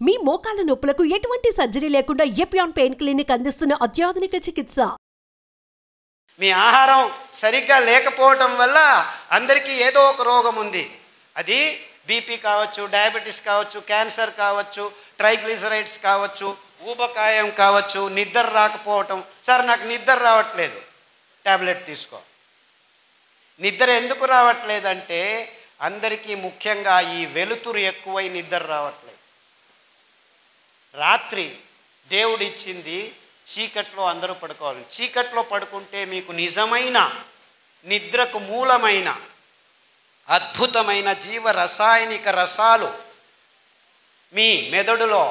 మీ మోకాల నొప్పులకు ఎటువంటి సర్జరీ లేకుండా ఎపియాన్ పెయిన్ క్లినిక్ అందిస్తున్న అత్యాధునిక చికిత్స. మీ ఆహారం సరిగ్గా లేకపోవటం వల్ల అందరికీ ఏదో ఒక రోగం ఉంది. అది బీపీ కావచ్చు, డయాబెటీస్ కావచ్చు, క్యాన్సర్ కావచ్చు, ట్రైగ్లిజరైడ్స్ కావచ్చు, ఊబకాయం కావచ్చు, నిద్ర రాకపోవటం. సార్ నాకు నిద్ర రావట్లేదు, ట్యాబ్లెట్ తీసుకో. నిద్ర ఎందుకు రావట్లేదంటే అందరికీ ముఖ్యంగా ఈ వెలుతురు ఎక్కువై నిద్ర రావట్లేదు. రాత్రి దేవుడిచ్చింది చీకట్లో అందరూ పడుకోవాలి. చీకట్లో పడుకుంటే మీకు నిజమైన నిద్రకు మూలమైన అద్భుతమైన జీవ రసాయనిక రసాలు మీ మెదడులో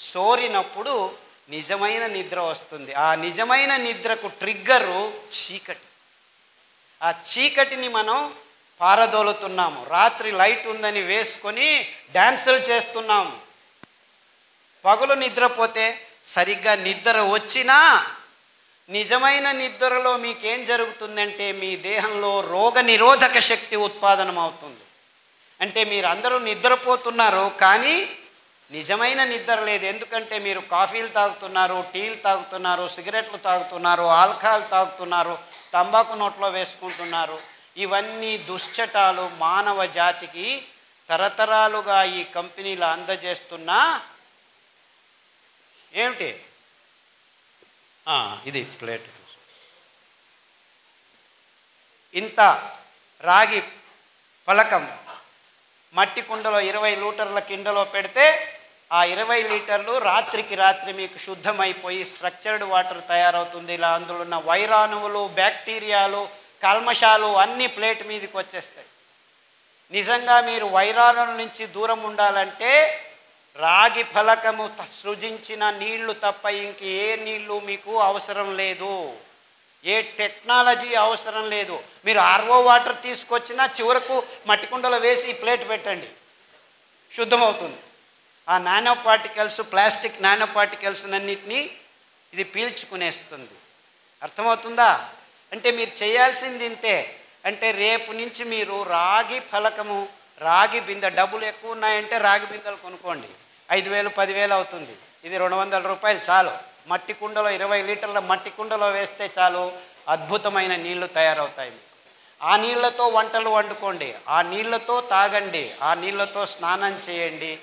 సోరినప్పుడు నిజమైన నిద్ర వస్తుంది. ఆ నిజమైన నిద్రకు ట్రిగ్గరు చీకటి. ఆ చీకటిని మనం పారదోలుతున్నాము. రాత్రి లైట్ ఉందని వేసుకొని డ్యాన్సులు చేస్తున్నాము. పగలు నిద్రపోతే సరిగ్గా నిద్ర వచ్చినా నిజమైన నిద్రలో మీకేం జరుగుతుందంటే మీ దేహంలో రోగ నిరోధక శక్తి ఉత్పాదనం అవుతుంది. అంటే మీరు అందరూ నిద్రపోతున్నారు కానీ నిజమైన నిద్ర లేదు. ఎందుకంటే మీరు కాఫీలు తాగుతున్నారు, టీలు తాగుతున్నారు, సిగరెట్లు తాగుతున్నారు, ఆల్కహాల్ తాగుతున్నారు, తంబాకు నోట్లో వేసుకుంటున్నారు. ఇవన్నీ దుశ్చటాలు మానవ జాతికి తరతరాలుగా ఈ కంపెనీలు అందజేస్తున్న ఏమిటి ఇది ప్లేట్. ఇంత రాగి పలకం మట్టి కుండలో 20 లీటర్ల కిండలో పెడితే ఆ 20 లీటర్లు రాత్రికి రాత్రి మీకు శుద్ధమైపోయి స్ట్రక్చర్డ్ వాటర్ తయారవుతుంది. ఇలా అందులో ఉన్న వైరాణువులు, బ్యాక్టీరియాలు, కల్మషాలు అన్నీ ప్లేట్ మీదకి వచ్చేస్తాయి. నిజంగా మీరు వైరాణుల నుంచి దూరం ఉండాలంటే రాగి ఫలకము సృజించిన నీళ్లు తప్ప ఇంక ఏ నీళ్లు మీకు అవసరం లేదు, ఏ టెక్నాలజీ అవసరం లేదు. మీరు ఆర్ఓ వాటర్ తీసుకొచ్చినా చివరకు మట్టి కుండలో వేసి ప్లేట్ పెట్టండి, శుద్ధమవుతుంది. ఆ nano particles, plastic nano particles అన్నిటినీ ఇది పీల్చుకునేస్తుంది. అర్థమవుతుందా? అంటే మీరు చేయాల్సింది ఇంతే. అంటే రేపు నుంచి మీరు రాగి ఫలకము, రాగి బిందె, డబ్బులు ఎక్కువ ఉన్నాయంటే రాగి బిందెలు కొనుక్కోండి. 5,000 10,000 అవుతుంది. ఇది 200 రూపాయలు చాలు. మట్టి కుండలో 20 లీటర్ల మట్టి కుండలో వేస్తే చాలు, అద్భుతమైన నీళ్లు తయారవుతాయి. ఆ నీళ్లతో వంటలు వండుకోండి, ఆ నీళ్లతో తాగండి, ఆ నీళ్లతో స్నానం చేయండి.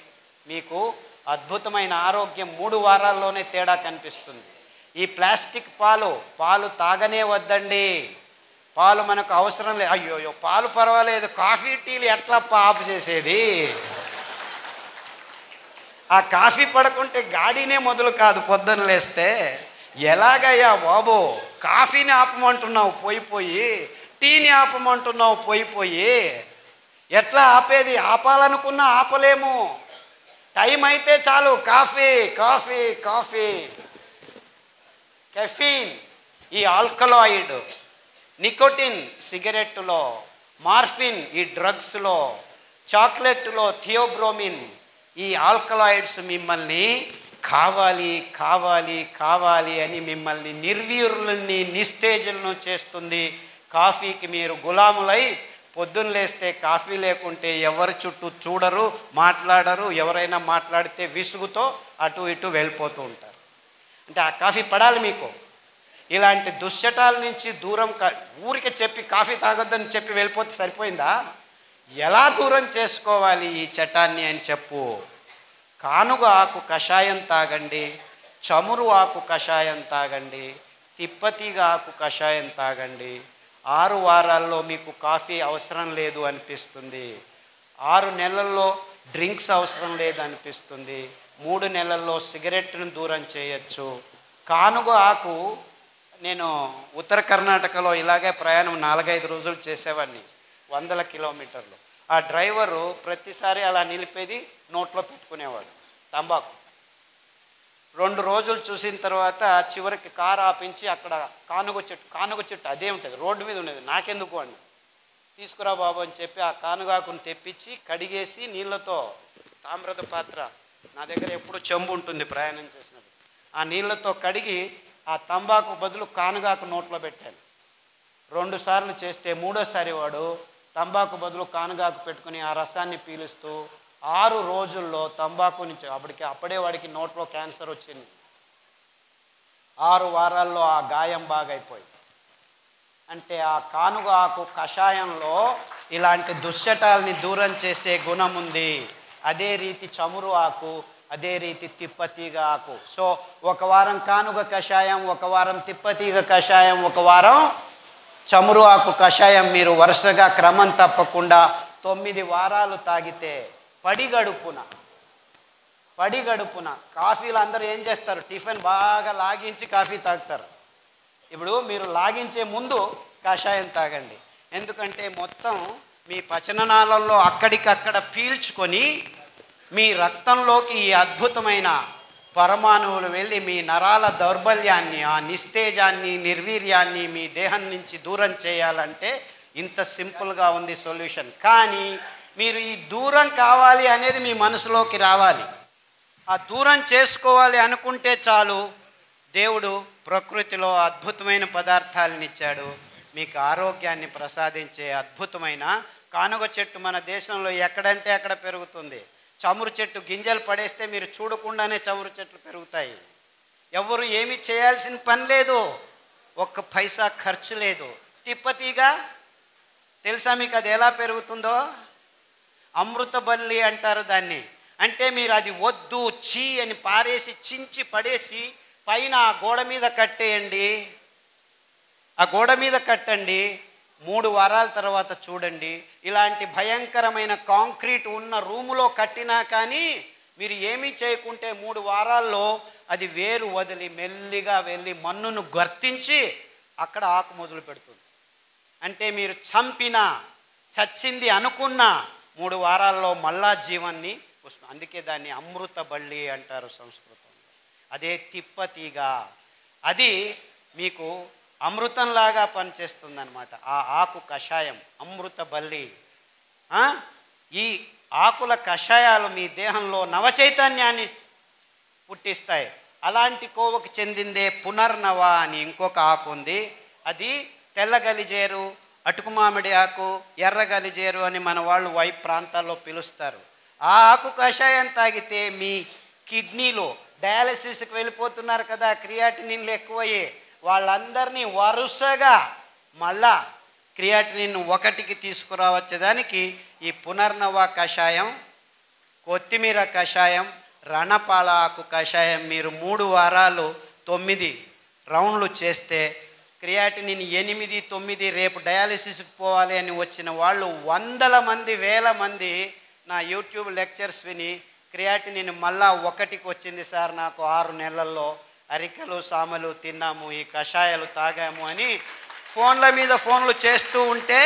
మీకు అద్భుతమైన ఆరోగ్యం 3 వారాల్లోనే తేడా కనిపిస్తుంది. ఈ ప్లాస్టిక్ పాలు తాగనే వద్దండి. పాలు మనకు అవసరం లేదు. అయ్యో పాలు పర్వాలేదు, కాఫీ టీలు ఎట్లా ఆపు చేసేది? ఆ కాఫీ పడకుంటే గాడినే మొదలు కాదు పొద్దున లేస్తే. ఎలాగయ్యా బాబు, కాఫీని ఆపమంటున్నావు పోయి, టీని ఆపమంటున్నావు పోయి, ఎట్లా ఆపేది? ఆపాలనుకున్నా ఆపలేము. టైం అయితే చాలు కాఫీ కాఫీ కాఫీ. కెఫీన్, ఈ ఆల్కలాయిడ్, నికోటిన్ సిగరెట్టులో, మార్ఫిన్ ఈ డ్రగ్స్లో, చాక్లెట్లో థియోబ్రోమిన్, ఈ ఆల్కలాయిడ్స్ మిమ్మల్ని కావాలి కావాలి కావాలి అని మిమ్మల్ని నిర్వీర్యులని, నిస్తేజులను చేస్తుంది. కాఫీకి మీరు గులాములై పొద్దున్న లేస్తే కాఫీ లేకుంటే ఎవరి చుట్టూ చూడరు, మాట్లాడరు. ఎవరైనా మాట్లాడితే విసుగుతో అటు ఇటు వెళ్ళిపోతూ ఉంటారు. అంటే ఆ కాఫీ పడాలి మీకు. ఇలాంటి దుశ్చటాల నుంచి దూరం ఊరికే చెప్పి కాఫీ తాగొద్దని చెప్పి వెళ్ళిపోతే సరిపోయిందా? ఎలా దూరం చేసుకోవాలి ఈ చటాన్ని అని చెప్పు. కానుగ ఆకు కషాయం తాగండి, చమురు ఆకు కషాయం తాగండి, తిప్పతీగ ఆకు కషాయం తాగండి. 6 వారాల్లో మీకు కాఫీ అవసరం లేదు అనిపిస్తుంది. 6 నెలల్లో డ్రింక్స్ అవసరం లేదు అనిపిస్తుంది. 3 నెలల్లో సిగరెట్ను దూరం చేయొచ్చు. కానుగ ఆకు, నేను ఉత్తర కర్ణాటకలో ఇలాగే ప్రయాణం 4-5 రోజులు చేసేవాడిని, 100 కిలోమీటర్లు. ఆ డ్రైవరు ప్రతిసారి అలా నిలిపేది, నోట్లో పెట్టుకునేవాడు తంబాకు. 2 రోజులు చూసిన తర్వాత చివరికి కారు ఆపించి అక్కడ కానుగ చెట్టు అదే ఉంటుంది, రోడ్డు మీద ఉండేది. నాకెందుకు అండి, తీసుకురా బాబు అని చెప్పి ఆ కానుగాకును తెప్పించి కడిగేసి నీళ్ళతో, తామ్రద పాత్ర నా దగ్గర ఎప్పుడు చెంబు ఉంటుంది ప్రయాణం చేసినప్పుడు, ఆ నీళ్ళతో కడిగి ఆ తంబాకు బదులు కానుగాకు నోట్లో పెట్టాను. 2 సార్లు చేస్తే 3వ సారి వాడు తంబాకు బదులు కానుగాకు పెట్టుకుని ఆ రసాన్ని పీలుస్తూ 6 రోజుల్లో తంబాకు నుంచి అప్పుడే వాడికి నోట్లో క్యాన్సర్ వచ్చింది. 6 వారాల్లో ఆ గాయం బాగైపోయింది. అంటే ఆ కానుగ ఆకు కషాయంలో ఇలాంటి దుశ్చటాల్ని దూరం చేసే గుణం ఉంది. అదే రీతి చమురు ఆకు, అదే రీతి తిప్పతీగ ఆకు. సో ఒక వారం కానుగ కషాయం, ఒక వారం తిప్పతీగ కషాయం, ఒక వారం చమురు ఆకు కషాయం మీరు వరుసగా క్రమం తప్పకుండా 9 వారాలు తాగితే పడిగడుపున కాఫీలు అందరూ ఏం చేస్తారు, టిఫిన్ బాగా లాగించి కాఫీ తాగుతారు. ఇప్పుడు మీరు లాగించే ముందు కషాయం తాగండి. ఎందుకంటే మొత్తం మీ పచననాళంలో అక్కడికక్కడ పీల్చుకొని మీ రక్తంలోకి ఈ అద్భుతమైన పరమాణువులు వెళ్ళి మీ నరాల దౌర్బల్యాన్ని, ఆ నిస్తేజాన్ని, నిర్వీర్యాన్ని మీ దేహం నుంచి దూరం చేయాలంటే ఇంత సింపుల్గా ఉంది సొల్యూషన్. కానీ మీరు ఈ దూరం కావాలి అనేది మీ మనసులోకి రావాలి. ఆ దూరం చేసుకోవాలి అనుకుంటే చాలు, దేవుడు ప్రకృతిలో అద్భుతమైన పదార్థాలను ఇచ్చాడు. మీకు ఆరోగ్యాన్ని ప్రసాదించే అద్భుతమైన కానుగ చెట్టు మన దేశంలో ఎక్కడంటే అక్కడ పెరుగుతుంది. చమురు చెట్టు గింజలు పడేస్తే మీరు చూడకుండానే చమురు చెట్లు పెరుగుతాయి. ఎవరు ఏమీ చేయాల్సిన పని లేదు, 1 పైసా ఖర్చు లేదు. తిప్పతీగ తెలుసా మీకు అది ఎలా పెరుగుతుందో? అమృతబల్లి అంటారు దాన్ని. అంటే మీరు అది వద్దు చీ అని పారేసి చించి పడేసి పైన ఆ గోడ మీద కట్టేయండి. ఆ గోడ మీద కట్టండి. 3 వారాల తర్వాత చూడండి, ఇలాంటి భయంకరమైన కాంక్రీట్ ఉన్న రూములో కట్టినా కానీ మీరు ఏమీ చేయకుంటే 3 వారాల్లో అది వేరు వదిలి మెల్లిగా వెళ్ళి మన్నును గర్తించి అక్కడ ఆకు మొదలు పెడుతుంది. అంటే మీరు చంపినా చచ్చింది అనుకున్నా 3 వారాల్లో మళ్ళా జీవాన్ని వస్తుంది. అందుకే దాన్ని అమృత బల్లి అంటారు సంస్కృతంలో. అదే తిప్పతీగ, అది మీకు అమృతంలాగా పనిచేస్తుంది అన్నమాట. ఆ ఆకు కషాయం అమృత బల్లి. ఈ ఆకుల కషాయాలు మీ దేహంలో నవచైతన్యాన్ని పుట్టిస్తాయి. అలాంటి కోవకు చెందిందే పునర్నవ అని ఇంకొక ఆకు ఉంది. అది తెల్ల గలిజేరు, అటుకు మామిడి ఆకు, ఎర్ర గలిజేరు అని మన వాళ్ళు వైపు ప్రాంతాల్లో పిలుస్తారు. ఆ ఆకు కషాయం తాగితే మీ కిడ్నీలో డయాలసిస్కి వెళ్ళిపోతున్నారు కదా, క్రియాటినిన్లు ఎక్కువయ్యే వాళ్ళందరినీ వరుసగా మళ్ళా క్రియాటినిన్ 1కి తీసుకురావచ్చేదానికి ఈ పునర్నవ కషాయం, కొత్తిమీర కషాయం, రణపాల ఆకు కషాయం మీరు 3 వారాలు 9 రౌండ్లు చేస్తే క్రియాటినిన్ 8, 9 రేపు డయాలసిస్కి పోవాలి అని వచ్చిన వాళ్ళు 100 మంది 1000 మంది నా యూట్యూబ్ లెక్చర్స్ విని క్రియాటినిన్ మళ్ళా 1కి వచ్చింది సార్ నాకు 6 నెలల్లో, అరికలు సామలు తిన్నాము, ఈ కషాయాలు తాగాము అని ఫోన్ల మీద ఫోన్లు చేస్తూ ఉంటే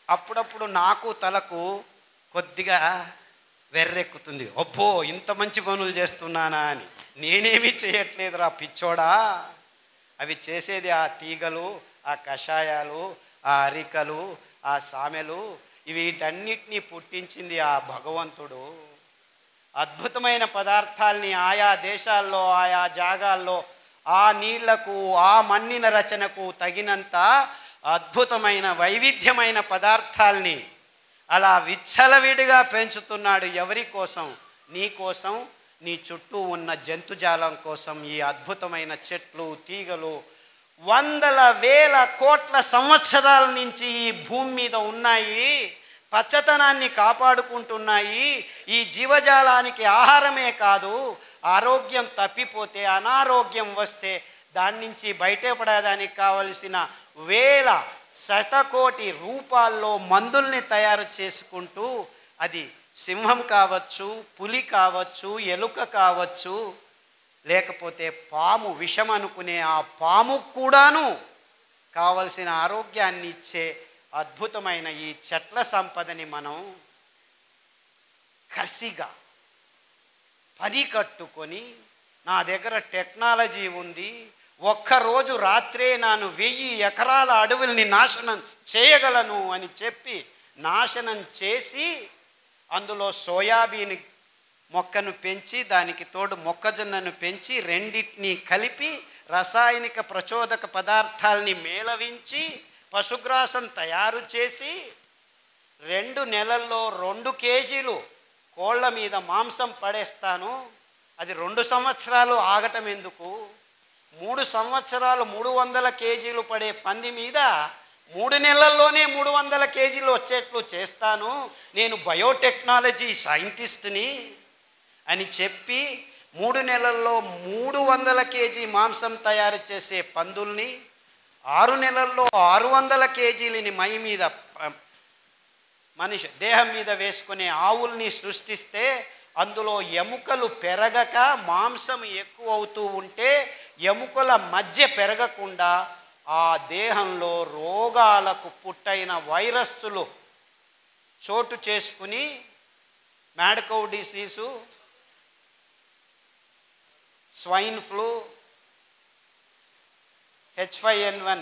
అప్పుడప్పుడు నాకు తలకు కొద్దిగా వెర్రెక్కుతుంది. అబ్బో ఇంత మంచి పనులు చేస్తున్నానా అని. నేనేమీ చేయట్లేదురా పిచ్చోడా, అవి చేసేది ఆ తీగలు, ఆ కషాయాలు, ఆ అరికలు, ఆ సామెలు, వీటన్నిటినీ పుట్టించింది ఆ భగవంతుడు. అద్భుతమైన పదార్థాల్ని ఆయా దేశాల్లో ఆయా జాగాల్లో ఆ నీళ్లకు ఆ మన్నిన రచనకు తగినంత అద్భుతమైన వైవిధ్యమైన పదార్థాల్ని అలా విచ్చలవిడిగా పెంచుతున్నాడు. ఎవరి కోసం? నీ కోసం, నీ చుట్టూ ఉన్న జంతుజాలం కోసం. ఈ అద్భుతమైన చెట్లు తీగలు 100,000 కోట్ల సంవత్సరాల నుంచి ఈ భూమి మీద ఉన్నాయి, పచ్చతనాన్ని కాపాడుకుంటున్నాయి. ఈ జీవజాలానికి ఆహారమే కాదు, ఆరోగ్యం తప్పిపోతే, అనారోగ్యం వస్తే దాని నుంచి బయటపడడానికి కావలసిన 1000 శతకోటి రూపాల్లో మందుల్ని తయారు చేసుకుంటూ, అది సింహం కావచ్చు, పులి కావచ్చు, ఎలుక కావచ్చు, లేకపోతే పాము, విషం అనుకునే ఆ పాము కూడాను కావలసిన ఆరోగ్యాన్ని ఇచ్చే అద్భుతమైన ఈ చెట్ల సంపదని మనం కసిగా పని కట్టుకొని, నా దగ్గర టెక్నాలజీ ఉంది, ఒక్కరోజు రాత్రే నేను 1000 ఎకరాల అడవుల్ని నాశనం చేయగలను అని చెప్పి నాశనం చేసి అందులో సోయాబీన్ మొక్కను పెంచి దానికి తోడు మొక్కజొన్నను పెంచి రెండింటినీ కలిపి రసాయనిక ప్రచోదక పదార్థాలని మేళవించి పశుగ్రాసం తయారు చేసి 2 నెలల్లో 2 కేజీలు కోళ్ళ మీద మాంసం పడేస్తాను, అది 2 సంవత్సరాలు ఆగటం ఎందుకు? 3 సంవత్సరాలు 300 కేజీలు పడే పంది మీద 3 నెలల్లోనే 300 కేజీలు వచ్చేట్లు చేస్తాను, నేను బయోటెక్నాలజీ సైంటిస్ట్ని అని చెప్పి 3 నెలల్లో 300 కేజీ మాంసం తయారు చేసే పందుల్ని, 6 నెలల్లో 600 కేజీలని మై మీద మనిషి దేహం మీద వేసుకునే ఆవుల్ని సృష్టిస్తే అందులో ఎముకలు పెరగక మాంసం ఎక్కువ అవుతూ ఉంటే ఎముకల మధ్య పెరగకుండా ఆ దేహంలో రోగాలకు పుట్టైన వైరస్సులు చోటు చేసుకుని mad cow disease, swine flu, H5N1,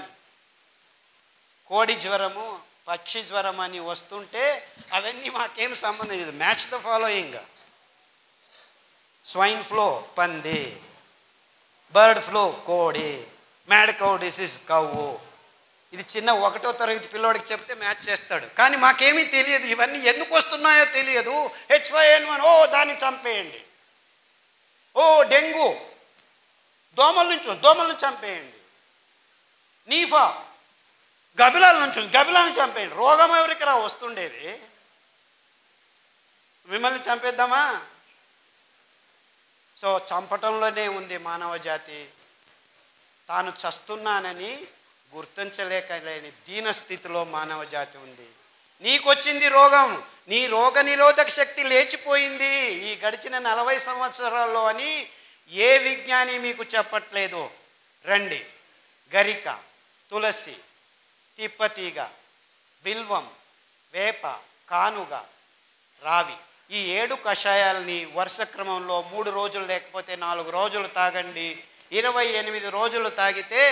కోడి జ్వరము, పక్షి జ్వరం అని వస్తుంటే అవన్నీ మాకేం సంబంధం లేదు. Match the following: swine flu పంది, బర్డ్ ఫ్లూ కోడి, మ్యాడ్ కౌ డిసీజ్ కవ్వు. ఇది చిన్న 1వ తరగతి పిల్లోడికి చెప్తే మ్యాచ్ చేస్తాడు, కానీ మాకేమీ తెలియదు, ఇవన్నీ ఎందుకు వస్తున్నాయో తెలియదు. H5N1, ఓ దాన్ని చంపేయండి. ఓ డెంగ్యూ, దోమలను చంపేయండి. నీఫా, గబిలాలను చంపేయండి. రోగం ఎవరికి వస్తుండేది? మిమ్మల్ని చంపేద్దామా? సో చంపటంలోనే ఉంది మానవ జాతి. తాను చస్తున్నానని గుర్తించలేకలేని దీనస్థితిలో మానవ జాతి ఉంది. నీకొచ్చింది రోగం, నీ రోగ నిరోధక శక్తి లేచిపోయింది ఈ గడిచిన 40 సంవత్సరాల్లో అని ఏ విజ్ఞాని మీకు చెప్పట్లేదు. రండి, గరిక, తులసి, తిప్పతీగ, బిల్వం, వేప, కానుగ, రావి, ఈ 7 కషాయాలని వరుస క్రమంలో 3 రోజులు లేకపోతే 4 రోజులు తాగండి. 28 రోజులు తాగితే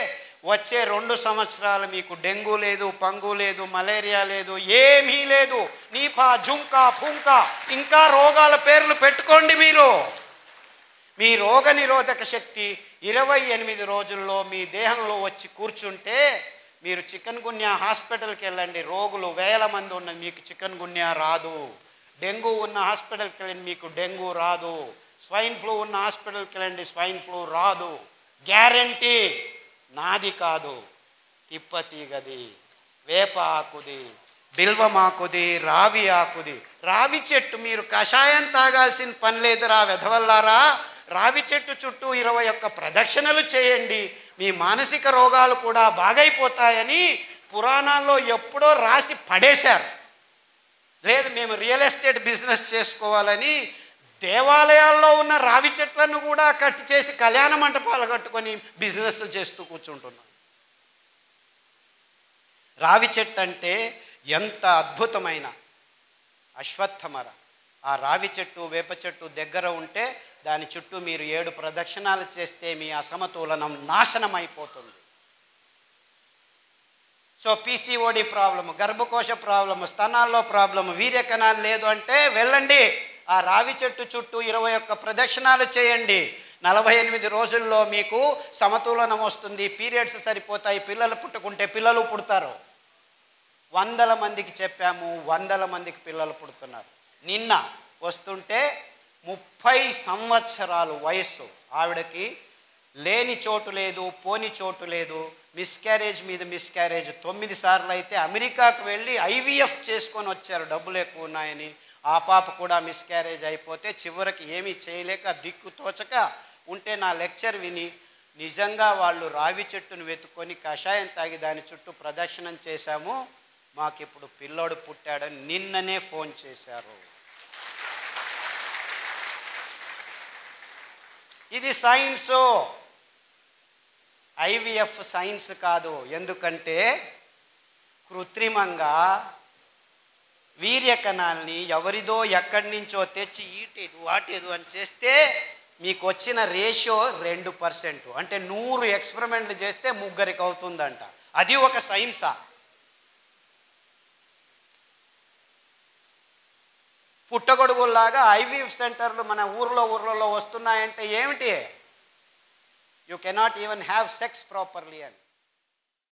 వచ్చే 2 సంవత్సరాలు మీకు డెంగ్యూ లేదు, పంగు లేదు, మలేరియా లేదు, ఏమీ లేదు. నీపా, జుంకా, ఫుంకా, ఇంకా రోగాల పేర్లు పెట్టుకోండి. మీ రోగ నిరోధక శక్తి 28 రోజుల్లో మీ దేహంలో వచ్చి కూర్చుంటే మీరు చికెన్ గున్యా హాస్పిటల్కి వెళ్ళండి, రోగులు 1000 మంది ఉన్నది, మీకు చికెన్ గున్యా రాదు. డెంగ్యూ ఉన్న హాస్పిటల్కి వెళ్ళండి, మీకు డెంగ్యూ రాదు. స్వైన్ ఫ్లూ ఉన్న హాస్పిటల్కి వెళ్ళండి, స్వైన్ ఫ్లూ రాదు. గ్యారంటీ. నాది కాదు, తిప్పతీగది, వేప ఆకుది, బిల్వమాకుది, రావి ఆకుది. రావి చెట్టు మీరు కషాయం తాగాల్సిన పని లేదురా వెధవల్లారా. రావి చెట్టు చుట్టూ 21 ప్రదక్షిణలు చేయండి, మీ మానసిక రోగాలు కూడా బాగైపోతాయని పురాణాల్లో ఎప్పుడో రాసి పడేశారు. లేదు మేము రియల్ ఎస్టేట్ బిజినెస్ చేసుకోవాలని దేవాలయాల్లో ఉన్న రావి చెట్లను కూడా కట్ చేసి కళ్యాణ మంటపాలు కట్టుకొని బిజినెస్లు చేస్తూ కూర్చుంటున్నాం. రావి చెట్టు అంటే ఎంత అద్భుతమైన అశ్వత్థమర. ఆ రావి చెట్టు, వేప చెట్టు దగ్గర ఉంటే దాని చుట్టూ మీరు 7 ప్రదక్షిణాలు చేస్తే మీ అసమతులనం నాశనం అయిపోతుంది. సో PCOD ప్రాబ్లము, గర్భకోశ ప్రాబ్లము, స్తనాల్లో ప్రాబ్లము, వీర్యకణాలు లేదు అంటే వెళ్ళండి, ఆ రావి చెట్టు చుట్టూ 21 ప్రదక్షిణాలు చేయండి. 48 రోజుల్లో మీకు సమతులనం వస్తుంది, పీరియడ్స్ సరిపోతాయి, పిల్లలు పుట్టుకుంటే పిల్లలు పుడతారు. 100 మందికి చెప్పాము, 100 మందికి పిల్లలు పుడుతున్నారు. నిన్న వస్తుంటే 30 సంవత్సరాలు వయస్సు ఆవిడకి, లేని చోటు లేదు, పోని చోటు లేదు, మిస్క్యారేజ్ మీద మిస్క్యారేజ్ 9 సార్లు అయితే అమెరికాకు వెళ్ళి IVF చేసుకొని వచ్చారు, డబ్బులు ఎక్కువ ఉన్నాయని. ఆ పాప కూడా మిస్క్యారేజ్ అయిపోతే చివరికి ఏమీ చేయలేక దిక్కు తోచక ఉంటే నా లెక్చర్ విని నిజంగా వాళ్ళు రావి చెట్టును వెతుక్కొని కషాయం తాగి దాని చుట్టూ ప్రదక్షిణం చేశాము, మాకు ఇప్పుడు పిల్లోడు పుట్టాడని నిన్ననే ఫోన్ చేశారు. ఇది సైన్సు, IVF సైన్స్ కాదు. ఎందుకంటే కృత్రిమంగా వీర్యకణాల్ని ఎవరిదో ఎక్కడి నుంచో తెచ్చి ఈటేదు వాటేదు అని చేస్తే మీకు వచ్చిన రేషియో 2%. అంటే 100 ఎక్స్పెరిమెంట్లు చేస్తే 3 అవుతుందంట. అది ఒక సైన్సా? పుట్టగొడుగుల్లాగా IVF సెంటర్లు మన ఊర్లలో వస్తున్నాయంటే ఏమిటి? You cannot even have sex properly అని.